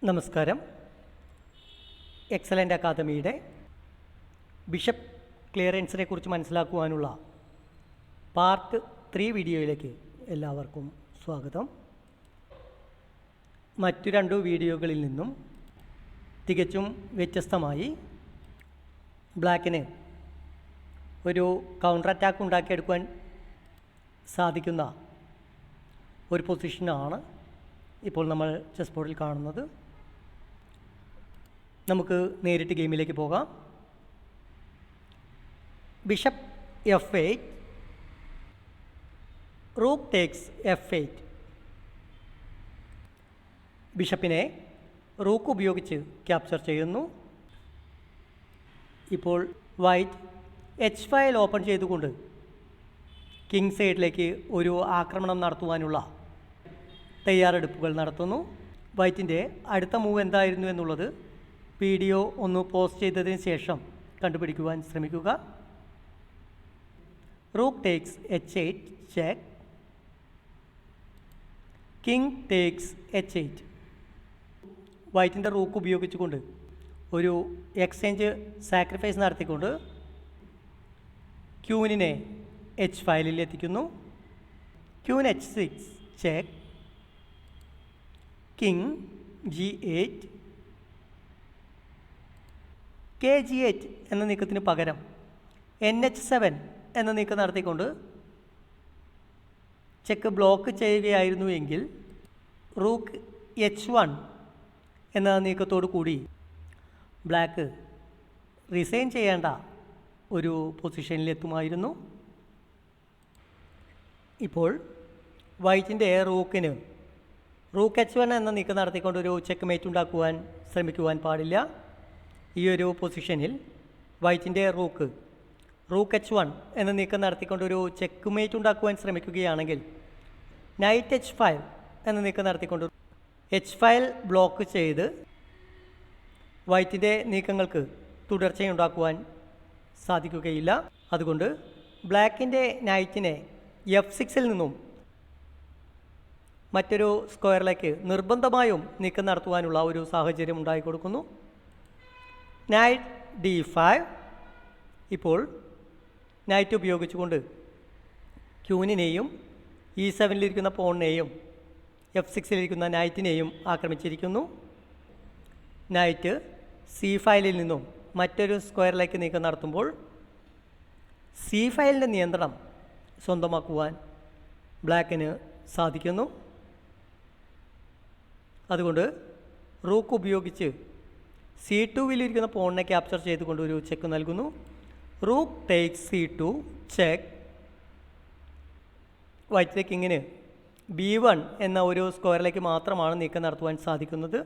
നമസ്കാരം. എക്സലൻ്റ് അക്കാദമിയുടെ ബിഷപ്പ് ക്ലിയറൻസിനെ കുറിച്ച് മനസ്സിലാക്കുവാനുള്ള പാർട്ട് 3 വീഡിയോയിലേക്ക് എല്ലാവർക്കും സ്വാഗതം. മറ്റു 2 വീഡിയോകളിൽ നിന്നും തികച്ചും വ്യത്യസ്തമായി ബ്ലാക്കിന് ഒരു കൗണ്ടർ അറ്റാക്ക് ഉണ്ടാക്കിയെടുക്കുവാൻ സാധിക്കുന്ന ഒരു പൊസിഷനാണ് ഇപ്പോൾ നമ്മൾ ചെസ് ബോർഡിൽ കാണുന്നത്. നമുക്ക് നേരിട്ട് ഗെയിമിലേക്ക് പോകാം. Bishop F8, rook takes F8. ബിഷപ്പിനെ റൂക്ക് ഉപയോഗിച്ച് ക്യാപ്ചർ ചെയ്യുന്നു. ഇപ്പോൾ വൈറ്റ് H5 ഓപ്പൺ ചെയ്തുകൊണ്ട് കിങ് സൈഡിലേക്ക് ഒരു ആക്രമണം നടത്തുവാനുള്ള തയ്യാറെടുപ്പുകൾ നടത്തുന്നു. വൈറ്റിൻ്റെ അടുത്ത മൂവ് എന്തായിരുന്നു എന്നുള്ളത് വീഡിയോ ഒന്ന് പോസ്റ്റ് ചെയ്തതിന് ശേഷം കണ്ടുപിടിക്കുവാൻ ശ്രമിക്കുക. Rook takes H8 check. King takes H8. വൈറ്റിൻ്റെ റൂക്ക് ഉപയോഗിച്ചുകൊണ്ട് ഒരു എക്സ്ചേഞ്ച് സാക്രിഫൈസ് നടത്തിക്കൊണ്ട് ക്യൂനിനെ H5 എത്തിക്കുന്നു. Queen H6 check. King G8. KG8 എന്ന നീക്കത്തിന് പകരം NH7 എന്ന നീക്കം നടത്തിക്കൊണ്ട് ചെക്ക് ബ്ലോക്ക് ചെയ്യുകയായിരുന്നു എങ്കിൽ റൂക്ക് H1 എന്ന നീക്കത്തോടു കൂടി ബ്ലാക്ക് റിസൈൻ ചെയ്യേണ്ട ഒരു പൊസിഷനിലെത്തുമായിരുന്നു. ഇപ്പോൾ വൈറ്റിൻ്റെ റൂക്കിന് റൂക്ക് H1 എന്ന നീക്കം നടത്തിക്കൊണ്ട് ഒരു ചെക്ക് മേറ്റ് ഉണ്ടാക്കുവാൻ ശ്രമിക്കുവാൻ പാടില്ല. ഈ ഒരു പൊസിഷനിൽ വൈറ്റിൻ്റെ റൂക്ക് H1 എന്ന നീക്കം നടത്തിക്കൊണ്ട് ഒരു ചെക്ക് മേറ്റ് ഉണ്ടാക്കുവാൻ ശ്രമിക്കുകയാണെങ്കിൽ നൈറ്റ് H5 എന്ന നീക്കം നടത്തിക്കൊണ്ട് H5 ബ്ലോക്ക് ചെയ്ത് വൈറ്റിൻ്റെ നീക്കങ്ങൾക്ക് തുടർച്ചയുണ്ടാക്കുവാൻ സാധിക്കുകയില്ല. അതുകൊണ്ട് ബ്ലാക്കിൻ്റെ നൈറ്റിനെ F6 നിന്നും മറ്റൊരു സ്ക്വയറിലേക്ക് നിർബന്ധമായും നീക്കം നടത്തുവാനുള്ള ഒരു സാഹചര്യം ഉണ്ടായിക്കൊടുക്കുന്നു. Night D5. ഇപ്പോൾ നൈറ്റ് ഉപയോഗിച്ചുകൊണ്ട് ക്യൂനിനെയും E7 പോണിനെയും F6 നൈറ്റിനെയും ആക്രമിച്ചിരിക്കുന്നു. നൈറ്റ് C5 നിന്നും മറ്റൊരു സ്ക്വയറിലേക്ക് നീക്കം നടത്തുമ്പോൾ C5 നിയന്ത്രണം സ്വന്തമാക്കുവാൻ ബ്ലാക്കിന് സാധിക്കുന്നു. അതുകൊണ്ട് റൂക്ക് ഉപയോഗിച്ച് C2 പോണിനെ ക്യാപ്ചർ ചെയ്തുകൊണ്ട് ഒരു ചെക്ക് നൽകുന്നു. Rook takes C2 check. White കിങ്ങിന് B1 എന്ന ഒരു സ്ക്വയറിലേക്ക് മാത്രമാണ് നീക്കം നടത്തുവാൻ സാധിക്കുന്നത്.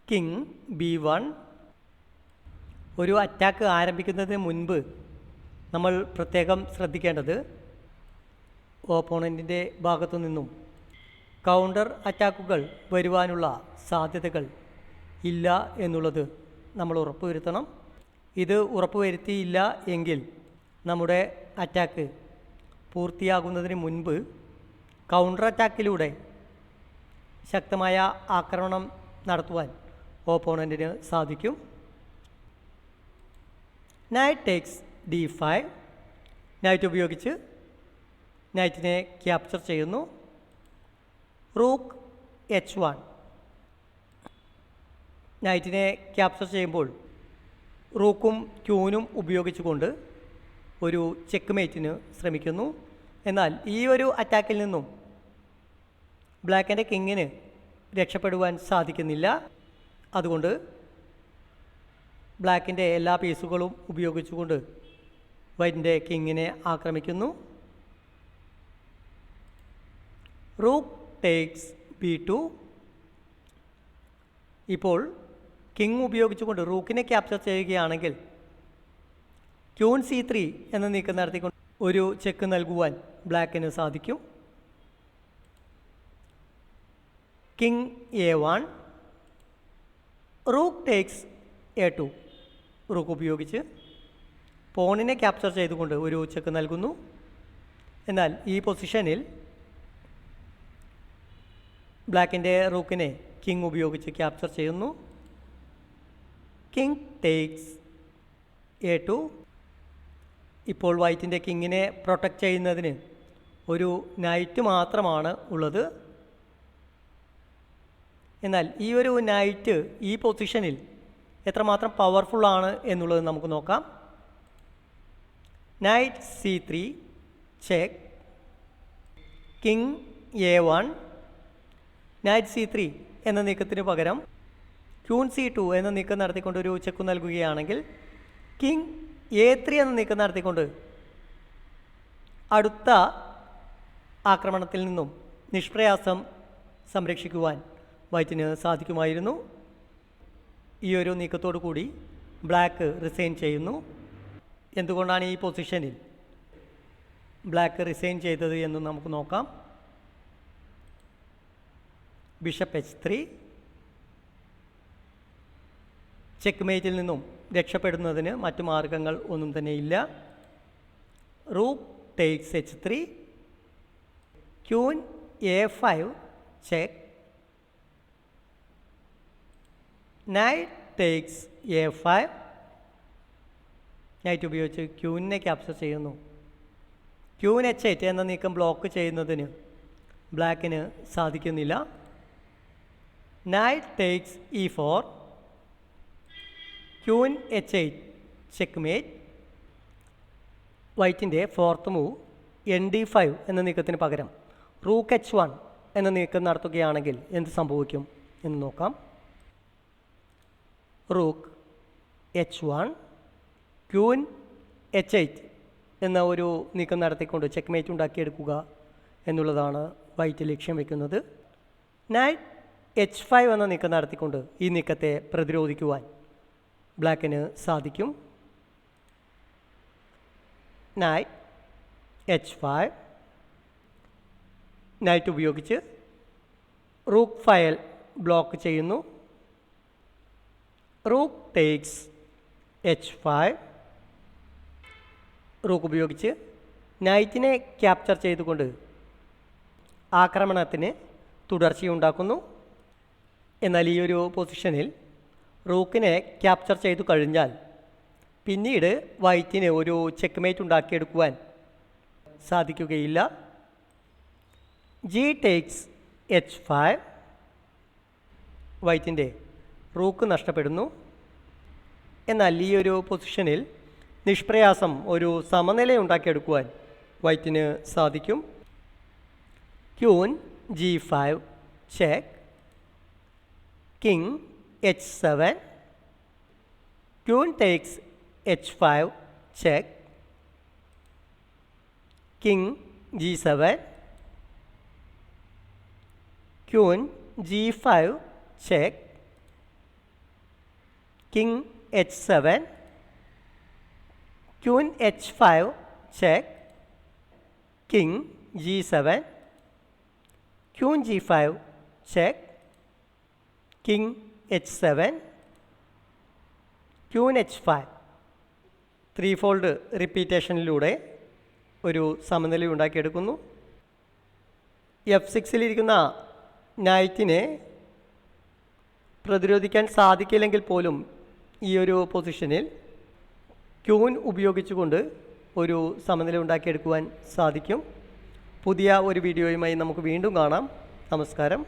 King B1. ഒരു അറ്റാക്ക് ആരംഭിക്കുന്നതിന് മുൻപ് നമ്മൾ പ്രത്യേകം ശ്രദ്ധിക്കേണ്ടത് ഓപ്പോണൻറ്റിൻ്റെ ഭാഗത്തു നിന്നും കൗണ്ടർ അറ്റാക്കുകൾ വരുവാനുള്ള സാധ്യതകൾ ഇല്ല എന്നുള്ളത് നമ്മൾ ഉറപ്പുവരുത്തണം. ഇത് ഉറപ്പുവരുത്തിയില്ല എങ്കിൽ നമ്മുടെ അറ്റാക്ക് പൂർത്തിയാകുന്നതിന് മുൻപ് കൗണ്ടർ അറ്റാക്കിലൂടെ ശക്തമായ ആക്രമണം നടത്തുവാൻ ഓപ്പോണൻറ്റിന് സാധിക്കും. Night takes D5. നൈറ്റ് ഉപയോഗിച്ച് നൈറ്റിനെ ക്യാപ്ചർ ചെയ്യുന്നു. Rook H1. നൈറ്റിനെ ക്യാപ്ചർ ചെയ്യുമ്പോൾ റൂക്കും ക്യൂനും ഉപയോഗിച്ചുകൊണ്ട് ഒരു ചെക്ക് മേറ്റിന് ശ്രമിക്കുന്നു. എന്നാൽ ഈ ഒരു അറ്റാക്കിൽ നിന്നും ബ്ലാക്കിൻ്റെ കിങ്ങിന് രക്ഷപ്പെടുവാൻ സാധിക്കുന്നില്ല. അതുകൊണ്ട് ബ്ലാക്കിൻ്റെ എല്ലാ പീസുകളും ഉപയോഗിച്ചുകൊണ്ട് വൈറ്റിൻ്റെ കിങ്ങിനെ ആക്രമിക്കുന്നു. Rook takes B2. ഇപ്പോൾ കിങ് ഉപയോഗിച്ചുകൊണ്ട് റൂക്കിനെ ക്യാപ്ചർ ചെയ്യുകയാണെങ്കിൽ ക്യൂൻ C3 എന്ന നീക്കം നടത്തിക്കൊണ്ട് ഒരു ചെക്ക് നൽകുവാൻ ബ്ലാക്കിന് സാധിക്കും. King A1. Rook takes A2. Rook ഉപയോഗിച്ച് പോണിനെ ക്യാപ്ചർ ചെയ്തുകൊണ്ട് ഒരു ചെക്ക് നൽകുന്നു. എന്നാൽ ഈ പൊസിഷനിൽ ബ്ലാക്കിൻ്റെ റൂക്കിനെ കിങ് ഉപയോഗിച്ച് ക്യാപ്ചർ ചെയ്യുന്നു. King takes A2. ഇപ്പോൾ വൈറ്റിൻ്റെ കിങ്ങിനെ പ്രൊട്ടക്റ്റ് ചെയ്യുന്നതിന് ഒരു നൈറ്റ് മാത്രമാണ് ഉള്ളത്. എന്നാൽ ഈ ഒരു നൈറ്റ് ഈ പൊസിഷനിൽ എത്രമാത്രം പവർഫുള്ളാണ് എന്നുള്ളത് നമുക്ക് നോക്കാം. Night C3 check, king A1. Night C3 എന്ന നീക്കത്തിന് പകരം ക്യൂൺ C2 എന്ന നീക്കം നടത്തിക്കൊണ്ട് ഒരു ചെക്ക് നൽകുകയാണെങ്കിൽ കിങ് A3 എന്ന നീക്കം നടത്തിക്കൊണ്ട് അടുത്ത ആക്രമണത്തിൽ നിന്നും നിഷ്പ്രയാസം സംരക്ഷിക്കുവാൻ വൈറ്റിന് സാധിക്കുമായിരുന്നു. ഈ ഒരു നീക്കത്തോടു കൂടി ബ്ലാക്ക് റിസൈൻ ചെയ്യുന്നു. എന്തുകൊണ്ടാണ് ഈ പൊസിഷനിൽ ബ്ലാക്ക് റിസൈൻ ചെയ്തത് എന്ന് നമുക്ക് നോക്കാം. Bishop H3. ചെക്ക് മേറ്റിൽ നിന്നും രക്ഷപ്പെടുന്നതിന് മറ്റു മാർഗങ്ങൾ ഒന്നും തന്നെ ഇല്ല. Rook takes H3, queen A5 check, night takes A5. Night ഉപയോഗിച്ച് ക്യൂനിനെ ക്യാപ്ചർ ചെയ്യുന്നു. ക്യൂൻ H8 എന്ന നീക്കം ബ്ലോക്ക് ചെയ്യുന്നതിന് ബ്ലാക്കിന് സാധിക്കുന്നില്ല. Knight takes E4, queen H8 checkmate. വൈറ്റിൻ്റെ ഫോർത്ത് മൂവ് ND5 എന്ന നീക്കത്തിന് പകരം റൂക്ക് H1 എന്ന നീക്കം നടത്തുകയാണെങ്കിൽ എന്ത് സംഭവിക്കും എന്ന് നോക്കാം. റൂക്ക് H1, ക്യൂൻ H8 എന്ന ഒരു നീക്കം നടത്തിക്കൊണ്ട് ചെക്ക്മേറ്റ് ഉണ്ടാക്കിയെടുക്കുക എന്നുള്ളതാണ് വൈറ്റ് ലക്ഷ്യം വയ്ക്കുന്നത്. നൈറ്റ് H5 എന്ന നീക്കം നടത്തിക്കൊണ്ട് ഈ നീക്കത്തെ പ്രതിരോധിക്കുവാൻ ബ്ലാക്കിന് സാധിക്കും. നൈറ്റ് H5, നൈറ്റ് ഉപയോഗിച്ച് റൂക്ക് ഫയൽ ബ്ലോക്ക് ചെയ്യുന്നു. Rook takes H5. റൂക്ക് ഉപയോഗിച്ച് നൈറ്റിനെ ക്യാപ്ചർ ചെയ്തുകൊണ്ട് ആക്രമണത്തിന് തുടർച്ചയുണ്ടാക്കുന്നു. എന്നാൽ ഈ ഒരു പൊസിഷനിൽ റൂക്കിനെ ക്യാപ്ചർ ചെയ്തു കഴിഞ്ഞാൽ പിന്നീട് വൈറ്റിന് ഒരു ചെക്ക്മേറ്റ് ഉണ്ടാക്കിയെടുക്കുവാൻ സാധിക്കുകയില്ല. G takes H5. വൈറ്റിൻ്റെ റൂക്ക് നഷ്ടപ്പെടുന്നു. എന്നാൽ ഈ ഒരു പൊസിഷനിൽ നിഷ്പ്രയാസം ഒരു സമനില ഉണ്ടാക്കിയെടുക്കുവാൻ വൈറ്റിന് സാധിക്കും. Queen G5 check, king H7, queen takes H5 check, king G7, queen G5 check, king H7, queen H5 check, king G7, queen G5 check, king H7, queen H5. 3 fold റിപ്പീറ്റേഷനിലൂടെ ഒരു സമനില ഉണ്ടാക്കിയെടുക്കുന്നു. F6-ലിരിക്കുന്ന നൈറ്റിനെ പ്രതിരോധിക്കാൻ സാധിക്കില്ലെങ്കിൽ പോലും ഈ ഒരു പൊസിഷനിൽ ക്യൂൻ ഉപയോഗിച്ചുകൊണ്ട് ഒരു സമനില ഉണ്ടാക്കിയെടുക്കുവാൻ സാധിക്കും. പുതിയ ഒരു വീഡിയോയുമായി നമുക്ക് വീണ്ടും കാണാം. നമസ്കാരം.